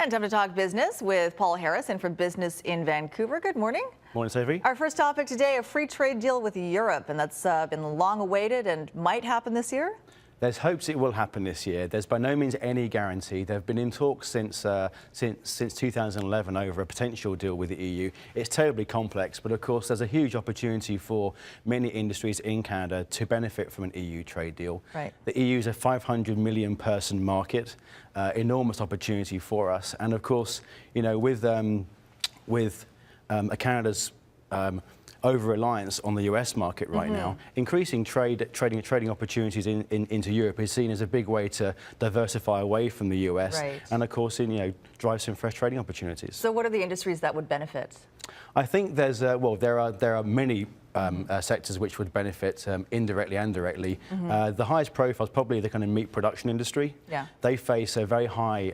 And time to talk business with Paul Harrison from Business in Vancouver. Good morning. Morning, Sophie. Our first topic today, a free trade deal with Europe, and that's been long awaited and might happen this year. There's hopes it will happen this year. There's by no means any guarantee. They've been in talks since 2011 over a potential deal with the EU. It's terribly complex, but of course there's a huge opportunity for many industries in Canada to benefit from an EU trade deal. Right. The EU is a 500 million person market, enormous opportunity for us. And of course, you know, with Canada's over-reliance on the US market right now, increasing trading opportunities into Europe is seen as a big way to diversify away from the US, right. and of course, drive some fresh trading opportunities. So what are the industries that would benefit? I think there's there are many sectors which would benefit indirectly and directly. The highest profile is probably the kind of meat production industry. Yeah. They face a very high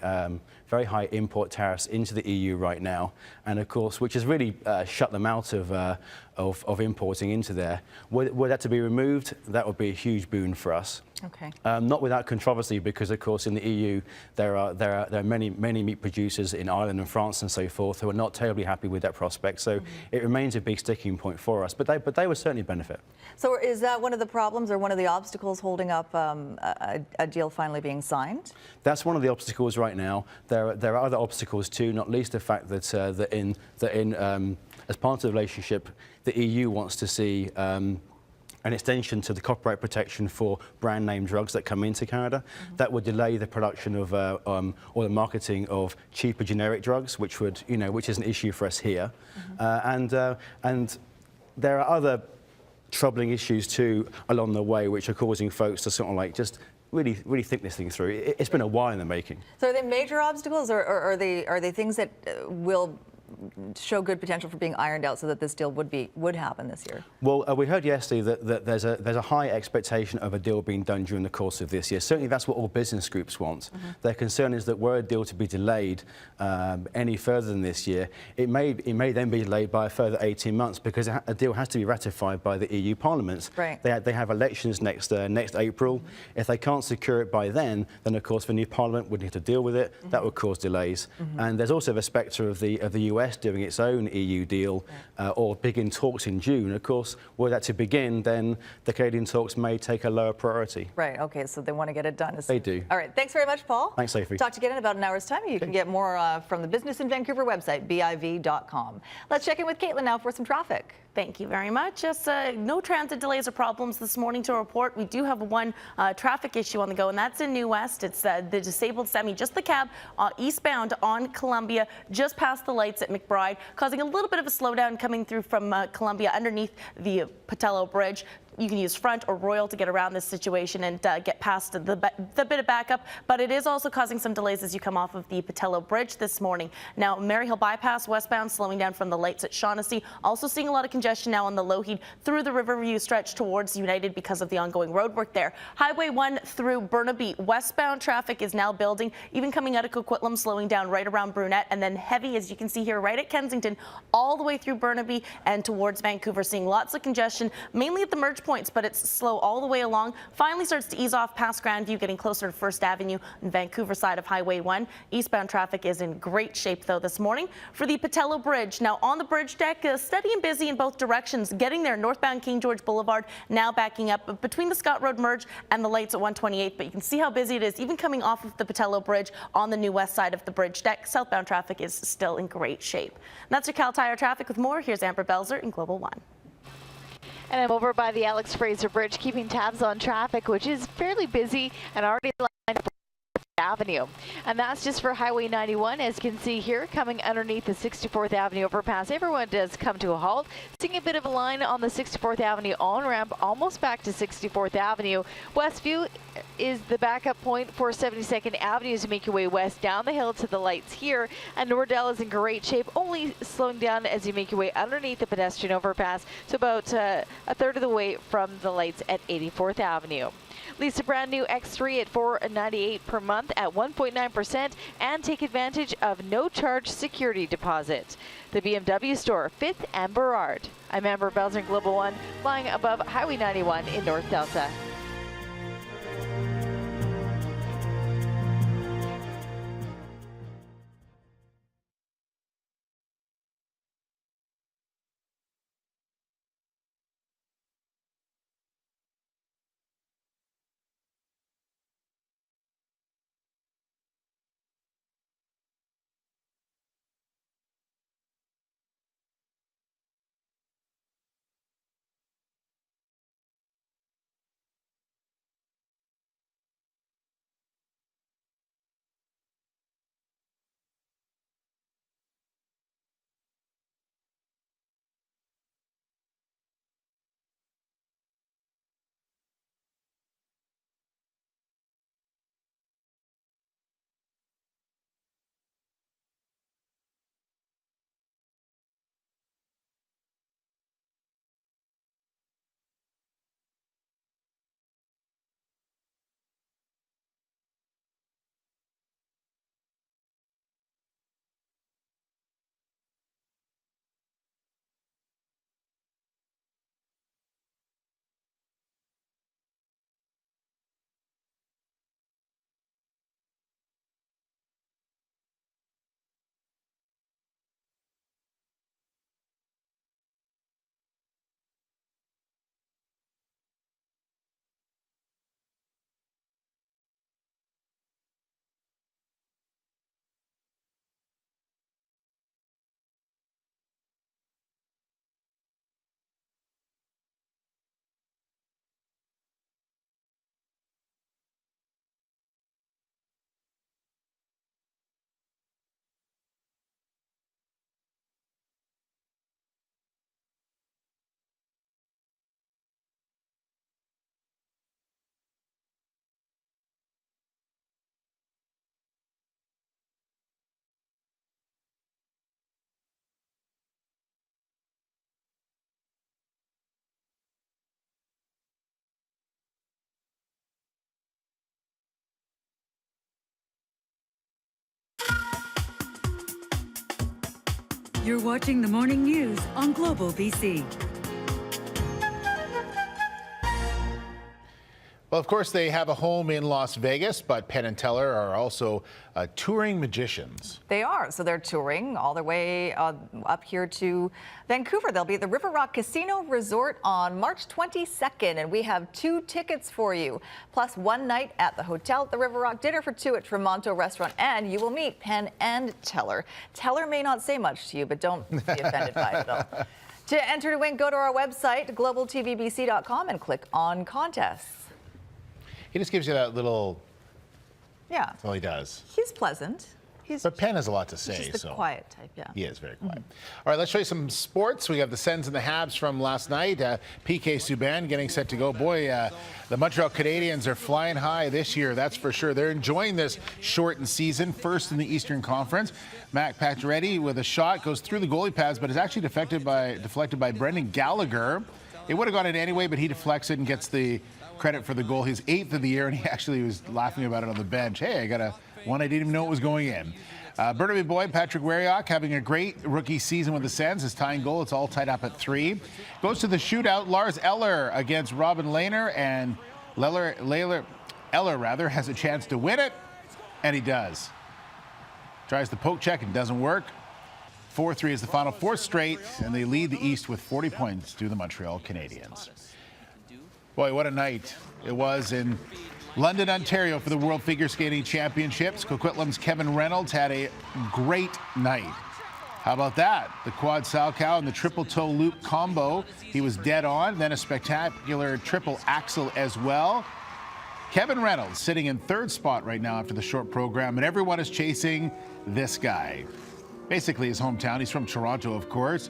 import tariffs into the EU right now, and of course, which has really shut them out of importing into there. Were that to be removed, that would be a huge boon for us. Okay. Not without controversy, because of course in the EU there are many meat producers in Ireland and France and so forth who are not terribly happy with that prospect. So it remains a big sticking point for us. But they would certainly benefit. So is that one of the problems or one of the obstacles holding up a deal finally being signed? That's one of the obstacles right now. There are other obstacles too, not least the fact that as part of the relationship, the EU wants to see an extension to the copyright protection for brand name drugs that come into Canada. That would delay the production of or the marketing of cheaper generic drugs, which is an issue for us here. And there are other troubling issues too along the way, which are causing folks to sort of like just really think this thing through. It's been a while in the making. So are they major obstacles, or are they things that will show good potential for being ironed out so that this deal would happen this year? Well, we heard yesterday that there's a high expectation of a deal being done during the course of this year. Certainly that's what all business groups want. Their concern is that were a deal to be delayed any further than this year, it may then be delayed by a further 18 months, because a deal has to be ratified by the EU Parliament. Right. They have elections next April. If they can't secure it by then of course the new Parliament would need to deal with it. That would cause delays. And there's also the spectre of the US doing its own EU deal or begin talks in June. Of course, were that to begin, then the Canadian talks may take a lower priority. Right, okay, so they want to get it done. They do. All right, thanks very much, Paul. Thanks, Sophie. Talk to you again in about an hour's time. You can get more from the Business in Vancouver website, BIV.com. Let's check in with Caitlin now for some traffic. Thank you very much. Yes, no transit delays or problems this morning to report. We do have one traffic issue on the go, and that's in New West. It's the disabled semi, just the cab, eastbound on Columbia, just past the lights at McBride, causing a little bit of a slowdown coming through from Columbia underneath the Patello Bridge. You can use Front or Royal to get around this situation and get past the bit of backup, but it is also causing some delays as you come off of the Patello Bridge this morning. Now, Maryhill Bypass westbound slowing down from the lights at Shaughnessy. Also seeing a lot of congestion now on the Lougheed through the Riverview stretch towards United because of the ongoing road work there. Highway 1 through Burnaby. Westbound traffic is now building, even coming out of Coquitlam, slowing down right around Brunette, and then heavy, as you can see here, right at Kensington, all the way through Burnaby and towards Vancouver. Seeing lots of congestion, mainly at the merge points, but it's slow all the way along. Finally starts to ease off past Grandview, getting closer to First Avenue and Vancouver side of Highway 1. Eastbound traffic is in great shape, though, this morning. For the Patello Bridge, now on the bridge deck, steady and busy in both directions. Getting there, northbound King George Boulevard, now backing up between the Scott Road Merge and the lights at 128. But you can see how busy it is, even coming off of the Patello Bridge on the New West side of the bridge deck. Southbound traffic is still in great shape. And that's your Cal Tire traffic. With more, here's Amber Belzer in Global One. And I'm over by the Alex Fraser Bridge, keeping tabs on traffic, which is fairly busy and already lined up Avenue. And that's just for Highway 91, as you can see here, coming underneath the 64th Avenue overpass. Everyone does come to a halt. Seeing a bit of a line on the 64th Avenue on-ramp, almost back to 64th Avenue. Westview is the backup point for 72nd Avenue as you make your way west down the hill to the lights here. And Nordell is in great shape, only slowing down as you make your way underneath the pedestrian overpass, so about a third of the way from the lights at 84th Avenue. Lease a brand new X3 at $498 per month at 1.9% and take advantage of no-charge security deposit. The BMW store, 5th and Burrard. I'm Amber Belzer, Global One, flying above Highway 91 in North Delta. You're watching the morning news on Global BC. Well, of course, they have a home in Las Vegas, but Penn and Teller are also touring magicians. They are. So they're touring all the way up here to Vancouver. They'll be at the River Rock Casino Resort on March 22nd, and we have 2 tickets for you, plus 1 night at the hotel at the River Rock, dinner for 2 at Tremonto Restaurant, and you will meet Penn and Teller. Teller may not say much to you, but don't be offended by it at all. To enter to win, go to our website, globaltvbc.com, and click on contests. He just gives you that little, Yeah, that's all he does. he's pleasant. But Penn has a lot to say, He's just the so. quiet type, yeah. He is very quiet. All right, let's show you some sports. We have the Sens and the Habs from last night. PK Subban getting set to go. Boy, the Montreal Canadiens are flying high this year, that's for sure. They're enjoying this shortened season, first in the Eastern Conference. Matt Pacioretty with a shot goes through the goalie pads, but is actually deflected by Brendan Gallagher. It would have gone in anyway, but he deflects it and gets the credit for the goal. His 8th of the year, and he actually was laughing about it on the bench. Hey, I got one I didn't even know it was going in. Burnaby boy Patrick Wariok having a great rookie season with the Sens. His tying goal, it's all tied up at 3. Goes to the shootout. Lars Eller against Robin Lehner, and Eller has a chance to win it, and he does. Tries the poke check and doesn't work. 4-3 is the final, 4th straight, and they lead the East with 40 points to the Montreal Canadiens. Boy, what a night it was in London, Ontario for the World Figure Skating Championships. Coquitlam's Kevin Reynolds had a great night. How about that? The quad salchow and the triple toe loop combo, he was dead on. Then a spectacular triple axel as well. Kevin Reynolds sitting in 3rd spot right now after the short program, and everyone is chasing this guy. Basically his hometown. He's from Toronto, of course.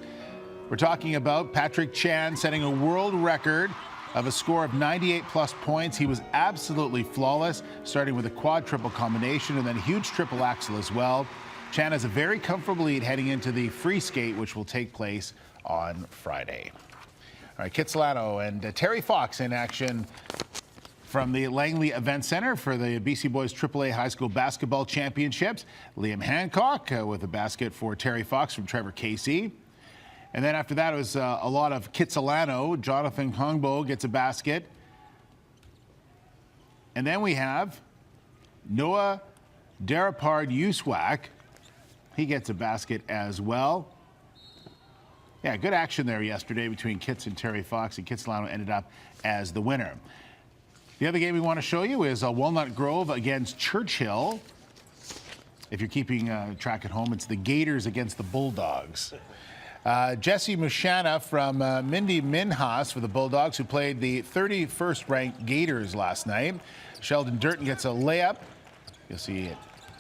We're talking about Patrick Chan setting a world record of a score of 98 plus points. He was absolutely flawless, starting with a quad triple combination and then a huge triple axel as well. Chan has a very comfortable lead heading into the free skate, which will take place on Friday. All right, Kitsilano and Terry Fox in action from the Langley Event Center for the BC Boys AAA High School Basketball Championships. Liam Hancock with a basket for Terry Fox from Trevor Casey. And then after that, it was a lot of Kitsilano. Jonathan Kongbo gets a basket. And then we have Noah Darapard-Uswak. He gets a basket as well. Yeah, good action there yesterday between Kits and Terry Fox, and Kitsilano ended up as the winner. The other game we want to show you is Walnut Grove against Churchill. If you're keeping track at home, it's the Gators against the Bulldogs. Jesse Mushana from Mindy Minhas for the Bulldogs, who played the 31st ranked Gators last night. Sheldon Durton gets a layup. You'll see it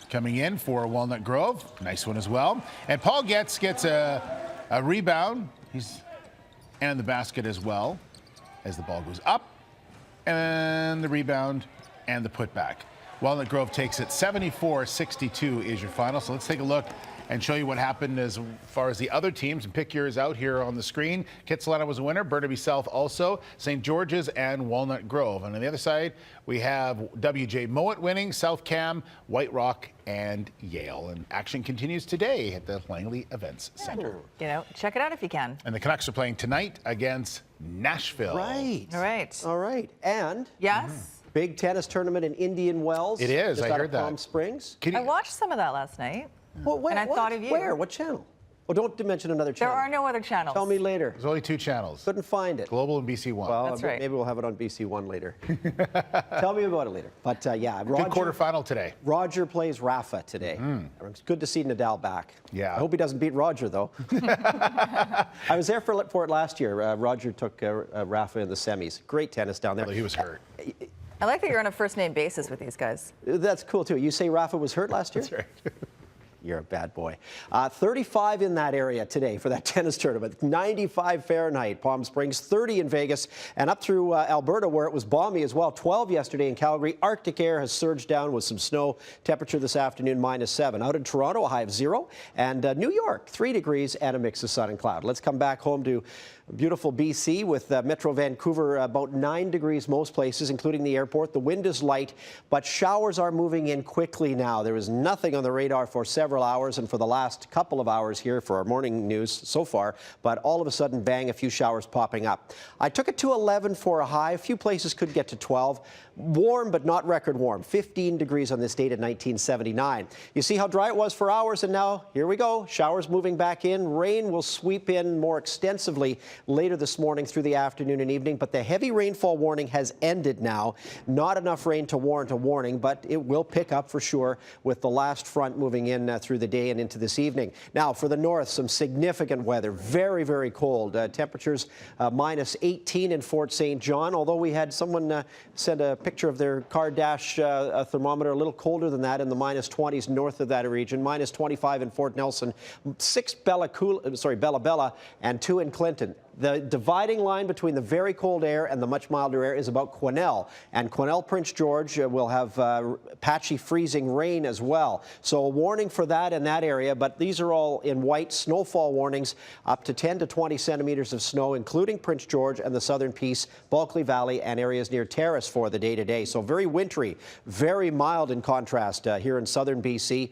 coming in for Walnut Grove. Nice one as well. And Paul gets a rebound. And the basket as well as the ball goes up. And the rebound and the putback. Walnut Grove takes it 74-62 is your final. So let's take a look and show you what happened as far as the other teams, and pick yours out here on the screen. Kitsilano was a winner, Burnaby South also, St. George's and Walnut Grove. And on the other side, we have WJ Mowat winning, South Cam, White Rock, and Yale. And action continues today at the Langley Events Center. You know, check it out if you can. And the Canucks are playing tonight against Nashville. Right. All right. All right. And Yes? big tennis tournament in Indian Wells. It is, just I out heard of that. Palm Springs. I watched some of that last night. Well, where, And I what? thought of you. Where? What channel? Oh, don't mention another There channel. are no other channels. Tell me later. There's only 2 channels, Couldn't find it. Global and BC One. Well, That's right. maybe we'll have it on BC One later. Tell me about it later. But yeah, Good quarterfinal today. Roger plays Rafa today. It's good to see Nadal back. Yeah. I hope he doesn't beat Roger, though. I was there for it last year. Roger took Rafa in the semis. Great tennis down there. Although he was hurt. I like that you're on a first name basis with these guys. That's cool, too. You say Rafa was hurt last year? That's right. You're a bad boy. 35 in that area today for that tennis tournament. 95 Fahrenheit, Palm Springs, 30 in Vegas, and up through Alberta where it was balmy as well. 12 yesterday in Calgary. Arctic air has surged down with some snow. Temperature this afternoon -7. Out in Toronto, a high of 0. And New York, 3 degrees and a mix of sun and cloud. Let's come back home to beautiful BC with Metro Vancouver, about 9 degrees most places, including the airport. The wind is light, but showers are moving in quickly now. There is nothing on the radar for several several hours and for the last couple of hours here for our morning news so far, but all of a sudden, bang, a few showers popping up. I took it to 11 for a high. A few places could get to 12. Warm, but not record warm. 15 degrees on this date in 1979. You see how dry it was for hours, and now here we go. Showers moving back in. Rain will sweep in more extensively later this morning through the afternoon and evening, but the heavy rainfall warning has ended now. Not enough rain to warrant a warning, but it will pick up for sure with the last front moving in through the day and into this evening. Now, for the north, some significant weather. Very, very cold. Temperatures minus 18 in Fort St. John, although we had someone send a picture of their car dash thermometer a little colder than that in the minus 20s north of that region. Minus 25 in Fort Nelson, 6 Bella Bella, and 2 in Clinton. The dividing line between the very cold air and the much milder air is about Quesnel. And Quesnel, Prince George will have patchy freezing rain as well. So a warning for that in that area, but these are all in white. Snowfall warnings up to 10 to 20 centimeters of snow, including Prince George and the Southern Peace, Bulkley Valley, and areas near Terrace for the day-to-day. So very wintry, very mild in contrast here in southern BC.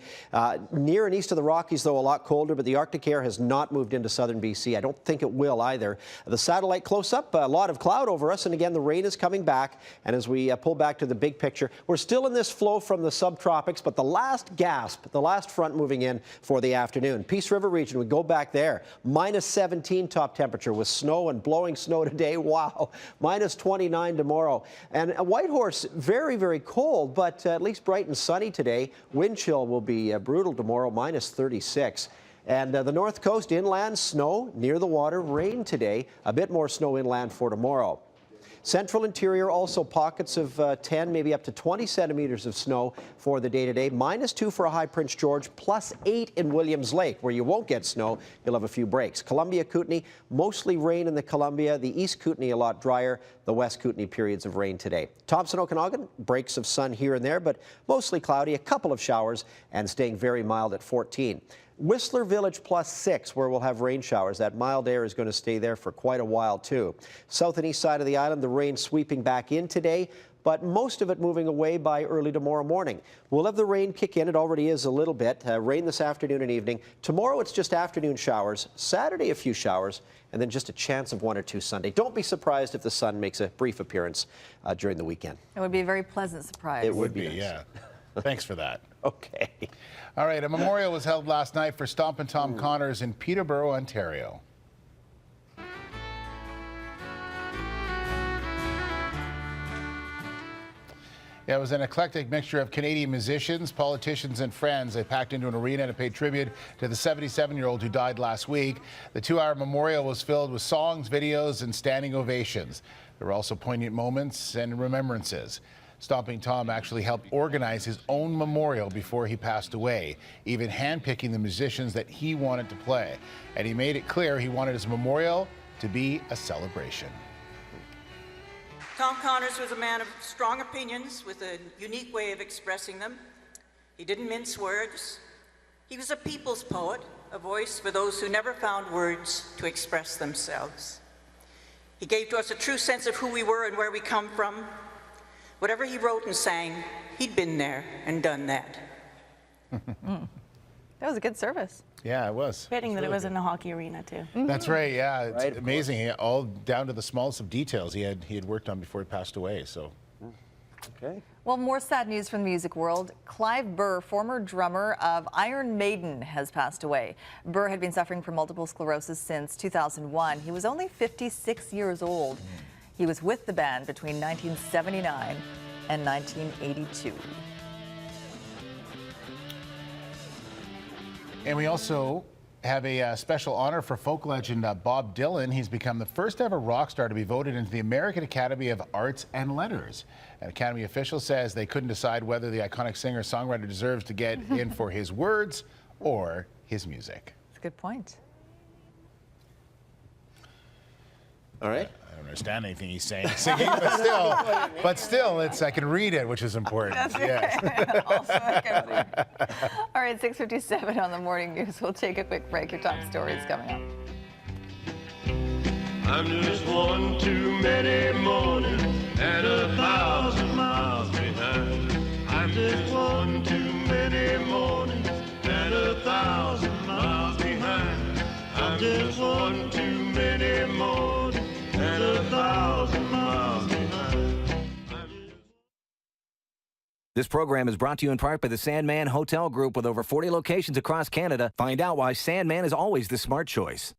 Near and east of the Rockies, though, a lot colder, but the Arctic air has not moved into southern BC. I don't think it will either. The satellite close-up, a lot of cloud over us, and again, the rain is coming back. And as we pull back to the big picture, we're still in this flow from the subtropics, but the last gasp, the last front moving in for the afternoon. Peace River region, we go back there. Minus 17 top temperature with snow and blowing snow today. Wow. Minus 29 tomorrow. And Whitehorse, very, very cold, but at least bright and sunny today. Wind chill will be brutal tomorrow, minus 36. And the north coast, inland, snow near the water, rain today, a bit more snow inland for tomorrow. Central interior, also pockets of 10, maybe up to 20 centimeters of snow for the day-to-day. Minus 2 for a high Prince George, plus 8 in Williams Lake, where you won't get snow. You'll have a few breaks. Columbia, Kootenay, mostly rain in the Columbia. The East Kootenay, a lot drier. The West Kootenay, periods of rain today. Thompson, Okanagan, breaks of sun here and there, but mostly cloudy. A couple of showers and staying very mild at 14. Whistler Village plus 6, where we'll have rain showers. That mild air is going to stay there for quite a while, too. South and east side of the island, the rain sweeping back in today, but most of it moving away by early tomorrow morning. We'll have the rain kick in. It already is a little bit. Rain this afternoon and evening. Tomorrow, it's just afternoon showers. Saturday, a few showers, and then just a chance of 1 or 2 Sunday. Don't be surprised if the sun makes a brief appearance during the weekend. It would be a very pleasant surprise. It would be, nice. Yeah. Thanks for that. Okay. All right, a memorial was held last night for Stompin' Tom Connors in Peterborough, Ontario. Yeah, it was an eclectic mixture of Canadian musicians, politicians, and friends. They packed into an arena to pay tribute to the 77-year-old who died last week. The 2-hour memorial was filled with songs, videos, and standing ovations. There were also poignant moments and remembrances. Stomping Tom actually helped organize his own memorial before he passed away, even handpicking the musicians that he wanted to play. And he made it clear he wanted his memorial to be a celebration. Tom Connors was a man of strong opinions with a unique way of expressing them. He didn't mince words. He was a people's poet, a voice for those who never found words to express themselves. He gave to us a true sense of who we were and where we come from. Whatever he wrote and sang, he'd been there and done that. That was a good service. Yeah, it was. Fitting that it was in a hockey arena, too. That's right, yeah. It's amazing. All down to the smallest of details he had worked on before he passed away, so. Okay. Well, more sad news from the music world. Clive Burr, former drummer of Iron Maiden, has passed away. Burr had been suffering from multiple sclerosis since 2001. He was only 56 years old. He was with the band between 1979 and 1982. And we also have a special honor for folk legend Bob Dylan. He's become the first ever rock star to be voted into the American Academy of Arts and Letters. An Academy official says they couldn't decide whether the iconic singer-songwriter deserves to get in for his words or his music. That's a good point. All right. I don't understand anything he's saying, singing, but still, it's I can read it, which is important. That's yes. Also, I can read. All right, 6:57 on the morning news. We'll take a quick break. Your top stories coming up. I'm just one too many mornings and 1,000 miles behind. I'm just one too many mornings and This program is brought to you in part by the Sandman Hotel Group with over 40 locations across Canada. Find out why Sandman is always the smart choice.